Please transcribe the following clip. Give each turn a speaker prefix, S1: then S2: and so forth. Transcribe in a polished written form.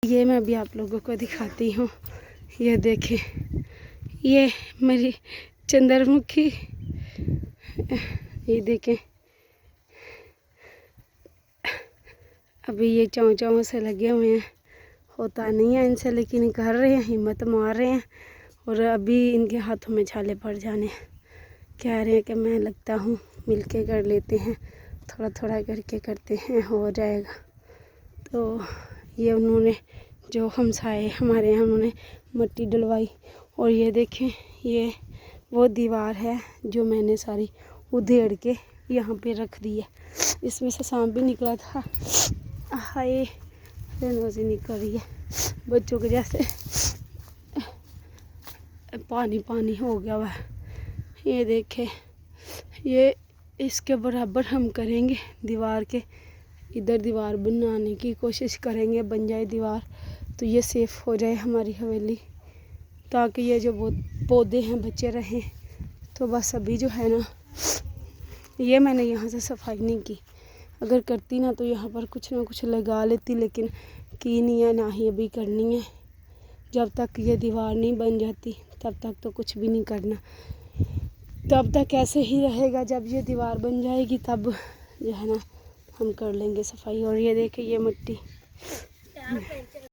S1: ये मैं भी आप लोगों को दिखाती हूँ। ये देखें, ये मेरी चंद्रमुखी, ये देखें अभी ये चाँव चाँव से लगे हुए हैं। होता नहीं है इनसे, लेकिन कर रहे हैं, हिम्मत मार रहे हैं। और अभी इनके हाथों में छाले पड़ जाने, कह रहे हैं कि मैं लगता हूँ मिल के कर लेते हैं, थोड़ा थोड़ा करके करते हैं, हो जाएगा। तो ये उन्होंने जो हमसाए हमारे यहाँ, उन्होंने मिट्टी डलवाई। और ये देखें, ये वो दीवार है जो मैंने सारी उधेड़ के यहाँ पे रख दी है। इसमें से सांप भी निकला था। हाय, रेनोजी निकल रही है बच्चों के जैसे, पानी पानी हो गया हुआ है। ये देखें, ये इसके बराबर हम करेंगे दीवार के, इधर दीवार बनाने की कोशिश करेंगे, बन जाए दीवार तो ये सेफ़ हो जाए हमारी हवेली, ताकि ये जो पौधे हैं बचे रहें। तो बस अभी जो है ना, ये मैंने यहाँ से सफाई नहीं की, अगर करती ना तो यहाँ पर कुछ ना कुछ लगा लेती, लेकिन की नहीं है, ना ही अभी करनी है। जब तक ये दीवार नहीं बन जाती तब तक तो कुछ भी नहीं करना, तब तक ऐसे ही रहेगा। जब ये दीवार बन जाएगी तब जो है ना हम कर लेंगे सफाई। और ये देखिए, ये मिट्टी